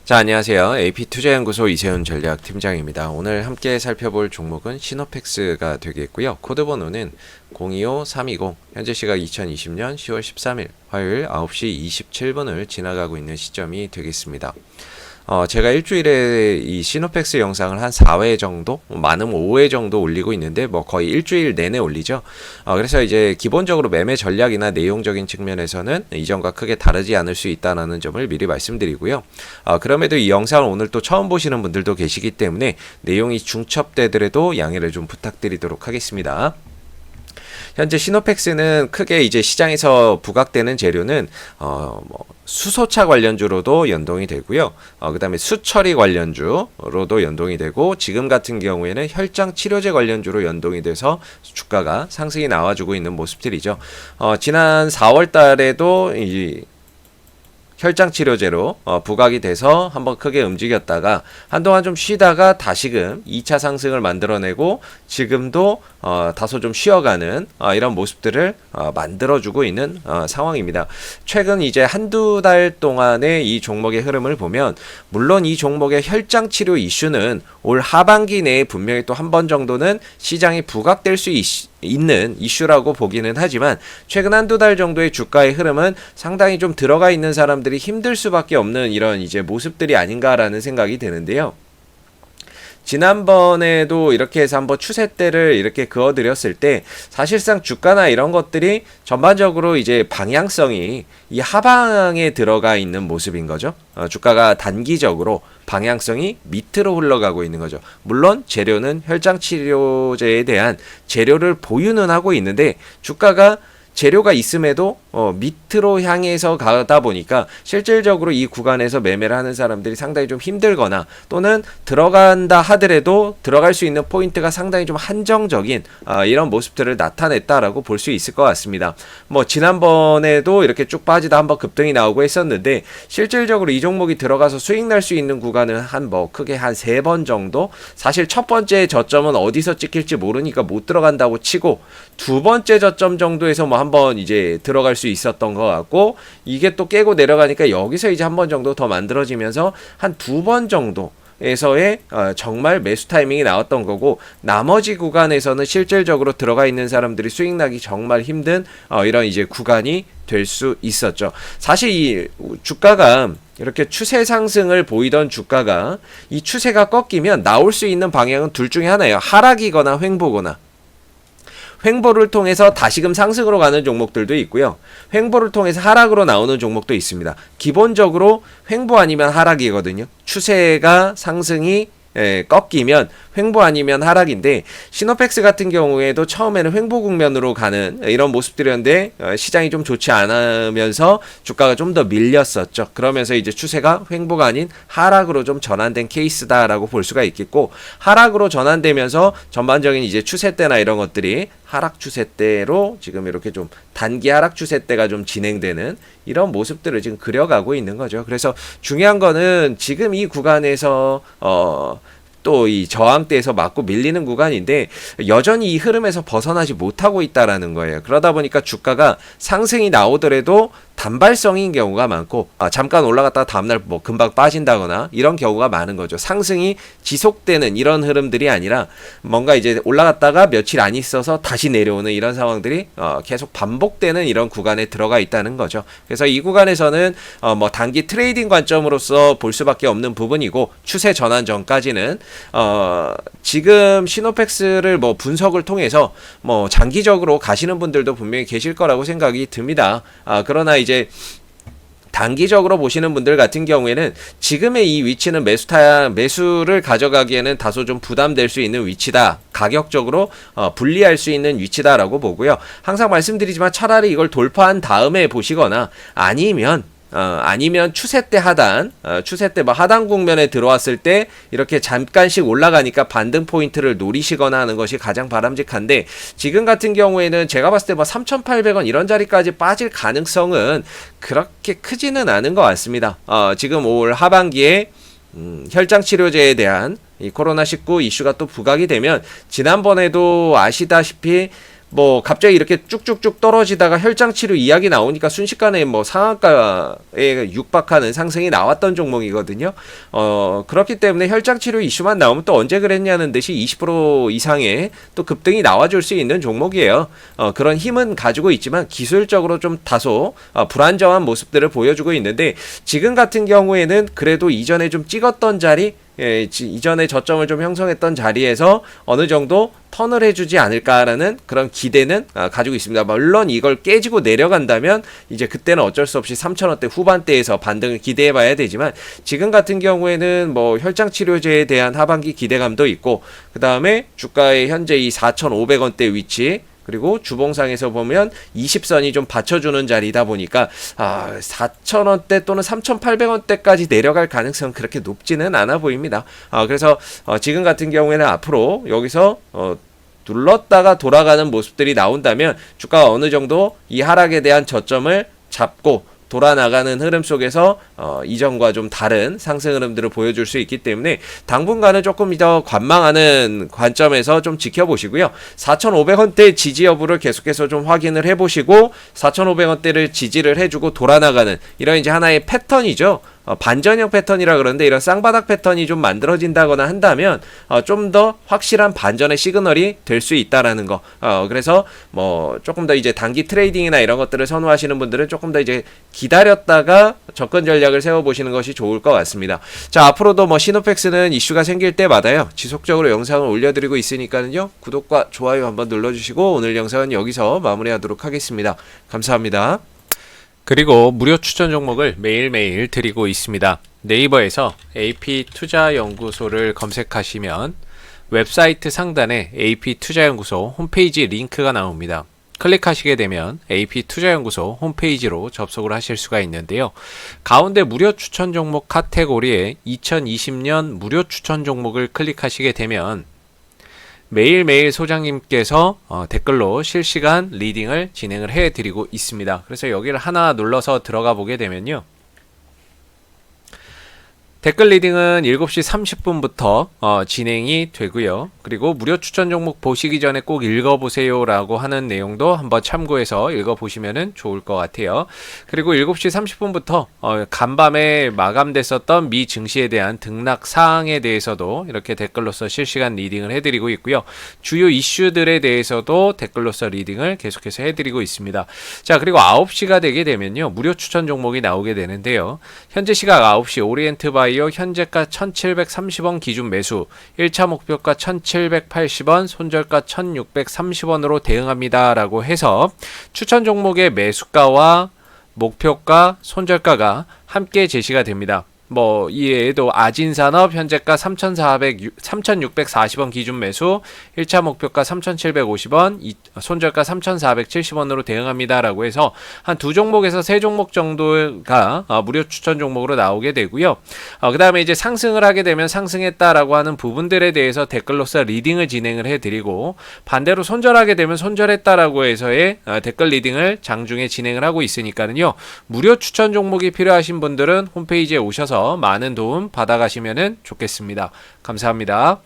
자, 안녕하세요. AP투자연구소 이세훈 전략팀장입니다. 오늘 함께 살펴볼 종목은 시노펙스가 되겠고요. 코드번호는 025320, 현재 시각 2020년 10월 13일 화요일 9시 27분을 지나가고 있는 시점이 되겠습니다. 제가 일주일에 이 시노펙스 영상을 한 4회 정도, 많으면 5회 정도 올리고 있는데, 거의 일주일 내내 올리죠. 그래서 이제 기본적으로 매매 전략이나 내용적인 측면에서는 이전과 크게 다르지 않을 수 있다는 점을 미리 말씀드리고요. 그럼에도 이 영상을 오늘 또 처음 보시는 분들도 계시기 때문에 내용이 중첩되더라도 양해를 좀 부탁드리도록 하겠습니다. 현재 시노펙스는 크게 이제 시장에서 부각되는 재료는 수소차 관련주로도 연동이 되고요. 그 다음에 수처리 관련주로도 연동이 되고, 지금 같은 경우에는 혈장 치료제 관련주로 연동이 돼서 주가가 상승이 나와주고 있는 모습들이죠. 지난 4월 달에도 이 혈장 치료제로 부각이 돼서 한번 크게 움직였다가 한동안 좀 쉬다가 다시금 2차 상승을 만들어내고, 지금도 다소 좀 쉬어가는 이런 모습들을 만들어주고 있는 상황입니다. 최근 이제 한두 달 동안의 이 종목의 흐름을 보면, 물론 이 종목의 혈장 치료 이슈는 올 하반기 내에 분명히 또 한 번 정도는 시장이 부각될 수 있는 이슈라고 보기는 하지만, 최근 한두 달 정도의 주가의 흐름은 상당히 좀 들어가 있는 사람들이 힘들 수밖에 없는 이런 이제 모습들이 아닌가라는 생각이 드는데요. 지난번에도 이렇게 해서 한번 추세대를 이렇게 그어드렸을 때 사실상 주가나 이런 것들이 전반적으로 이제 방향성이 이 하방에 들어가 있는 모습인 거죠. 주가가 단기적으로 방향성이 밑으로 흘러가고 있는 거죠. 물론 재료는 혈장 치료제에 대한 재료를 보유는 하고 있는데, 주가가 재료가 있음에도 밑으로 향해서 가다 보니까 실질적으로 이 구간에서 매매를 하는 사람들이 상당히 좀 힘들거나, 또는 들어간다 하더라도 들어갈 수 있는 포인트가 상당히 좀 한정적인 이런 모습들을 나타냈다라고 볼 수 있을 것 같습니다. 지난번에도 이렇게 쭉 빠지다 한번 급등이 나오고 했었는데, 실질적으로 이 종목이 들어가서 수익 날 수 있는 구간은 크게 한 3번 정도, 사실 첫 번째 저점은 어디서 찍힐지 모르니까 못 들어간다고 치고, 두 번째 저점 정도에서 한번 이제 들어갈 수 있었던 것 같고, 이게 또 깨고 내려가니까 여기서 이제 한 번 정도 더 만들어지면서 한 2번 정도 에서의 정말 매수 타이밍이 나왔던 거고, 나머지 구간에서는 실질적으로 들어가 있는 사람들이 수익 나기 정말 힘든 이런 이제 구간이 될 수 있었죠. 사실 이 주가가 이렇게 추세 상승을 보이던 주가가 이 추세가 꺾이면 나올 수 있는 방향은 둘 중에 하나예요. 하락이거나 횡보거나. 횡보를 통해서 다시금 상승으로 가는 종목들도 있고요. 횡보를 통해서 하락으로 나오는 종목도 있습니다. 기본적으로 횡보 아니면 하락이거든요. 추세가 상승이 꺾이면 횡보 아니면 하락인데, 시노펙스 같은 경우에도 처음에는 횡보 국면으로 가는 이런 모습들이었는데 시장이 좀 좋지 않으면서 주가가 좀 더 밀렸었죠. 그러면서 이제 추세가 횡보가 아닌 하락으로 좀 전환된 케이스다라고 볼 수가 있겠고, 하락으로 전환되면서 전반적인 이제 추세대나 이런 것들이 하락 추세대로 지금 이렇게 좀 단기 하락 추세대가 좀 진행되는 이런 모습들을 지금 그려가고 있는 거죠. 그래서 중요한 거는 지금 이 구간에서 또 이 저항대에서 맞고 밀리는 구간인데, 여전히 이 흐름에서 벗어나지 못하고 있다라는 거예요. 그러다 보니까 주가가 상승이 나오더라도 단발성인 경우가 많고, 잠깐 올라갔다가 다음날 금방 빠진다거나 이런 경우가 많은 거죠. 상승이 지속되는 이런 흐름들이 아니라 뭔가 이제 올라갔다가 며칠 안 있어서 다시 내려오는 이런 상황들이 계속 반복되는 이런 구간에 들어가 있다는 거죠. 그래서 이 구간에서는 단기 트레이딩 관점으로서 볼 수밖에 없는 부분이고, 추세 전환 전까지는 지금 시노펙스를 분석을 통해서 장기적으로 가시는 분들도 분명히 계실 거라고 생각이 듭니다. 그러나 이제 단기적으로 보시는 분들 같은 경우에는 지금의 이 위치는 매수를 가져가기에는 다소 좀 부담될 수 있는 위치다. 가격적으로 불리할 수 있는 위치다라고 보고요. 항상 말씀드리지만 차라리 이걸 돌파한 다음에 보시거나, 아니면 추세 때 하단 국면에 들어왔을 때 이렇게 잠깐씩 올라가니까 반등 포인트를 노리시거나 하는 것이 가장 바람직한데, 지금 같은 경우에는 제가 봤을 때 3,800원 이런 자리까지 빠질 가능성은 그렇게 크지는 않은 것 같습니다. 지금 올 하반기에 혈장 치료제에 대한 이 코로나19 이슈가 또 부각이 되면, 지난번에도 아시다시피 뭐 갑자기 이렇게 쭉쭉쭉 떨어지다가 혈장 치료 이야기 나오니까 순식간에 뭐 상한가에 육박하는 상승이 나왔던 종목이거든요. 그렇기 때문에 혈장 치료 이슈만 나오면 또 언제 그랬냐는 듯이 20% 이상의 또 급등이 나와줄 수 있는 종목이에요. 그런 힘은 가지고 있지만 기술적으로 좀 다소 불안정한 모습들을 보여주고 있는데, 지금 같은 경우에는 그래도 이전에 좀 찍었던 자리, 이전에 저점을 좀 형성했던 자리에서 어느 정도 턴을 해주지 않을까라는 그런 기대는 가지고 있습니다. 물론 이걸 깨지고 내려간다면 이제 그때는 어쩔 수 없이 3,000원대 후반대에서 반등을 기대해봐야 되지만, 지금 같은 경우에는 뭐 혈장 치료제에 대한 하반기 기대감도 있고, 그 다음에 주가의 현재 이 4,500원대 위치, 그리고 주봉상에서 보면 20선이 좀 받쳐주는 자리다 보니까 4,000원대 또는 3,800원대까지 내려갈 가능성은 그렇게 높지는 않아 보입니다. 그래서 지금 같은 경우에는 앞으로 여기서 눌렀다가 돌아가는 모습들이 나온다면 주가가 어느 정도 이 하락에 대한 저점을 잡고 돌아나가는 흐름 속에서 이전과 좀 다른 상승 흐름들을 보여줄 수 있기 때문에 당분간은 조금 더 관망하는 관점에서 좀 지켜보시고요. 4,500원대 지지 여부를 계속해서 좀 확인을 해보시고 4,500원대를 지지를 해주고 돌아나가는 이런 이제 하나의 패턴이죠. 반전형 패턴이라 그러는데, 이런 쌍바닥 패턴이 좀 만들어진다거나 한다면 좀 더 확실한 반전의 시그널이 될 수 있다라는 거. 그래서 뭐 조금 더 이제 단기 트레이딩이나 이런 것들을 선호하시는 분들은 조금 더 이제 기다렸다가 접근 전략을 세워보시는 것이 좋을 것 같습니다. 자, 앞으로도 뭐 시노펙스는 이슈가 생길 때마다요 지속적으로 영상을 올려드리고 있으니까는요, 구독과 좋아요 한번 눌러주시고 오늘 영상은 여기서 마무리하도록 하겠습니다. 감사합니다. 그리고 무료 추천 종목을 매일매일 드리고 있습니다. 네이버에서 AP투자연구소를 검색하시면 웹사이트 상단에 AP투자연구소 홈페이지 링크가 나옵니다. 클릭하시게 되면 AP투자연구소 홈페이지로 접속을 하실 수가 있는데요. 가운데 무료 추천 종목 카테고리에 2020년 무료 추천 종목을 클릭하시게 되면 매일매일 소장님께서 댓글로 실시간 리딩을 진행을 해드리고 있습니다. 그래서 여기를 하나 눌러서 들어가 보게 되면요, 댓글 리딩은 7시 30분부터 진행이 되고요. 그리고 무료 추천 종목 보시기 전에 꼭 읽어보세요 라고 하는 내용도 한번 참고해서 읽어보시면 좋을 것 같아요. 그리고 7시 30분부터 간밤에 마감됐었던 미 증시에 대한 등락 사항에 대해서도 이렇게 댓글로서 실시간 리딩을 해드리고 있고요. 주요 이슈들에 대해서도 댓글로서 리딩을 계속해서 해드리고 있습니다. 자, 그리고 9시가 되게 되면요, 무료 추천 종목이 나오게 되는데요. 현재 시각 9시 오리엔트 바이오 현재가 1730원 기준 매수, 1차 목표가 1780원, 손절가 1630원으로 대응합니다 라고 해서 추천 종목의 매수가와 목표가, 손절가가 함께 제시가 됩니다. 뭐 이외에도 아진산업 현재가 3640원 기준 매수, 1차 목표가 3750원, 손절가 3470원으로 대응합니다 라고 해서 한 두 종목에서 세 종목 정도가 무료 추천 종목으로 나오게 되고요. 그 다음에 이제 상승을 하게 되면 상승했다라고 하는 부분들에 대해서 댓글로서 리딩을 진행을 해드리고, 반대로 손절하게 되면 손절했다라고 해서의 댓글 리딩을 장중에 진행을 하고 있으니까는요, 무료 추천 종목이 필요하신 분들은 홈페이지에 오셔서 많은 도움 받아가시면 좋겠습니다. 감사합니다.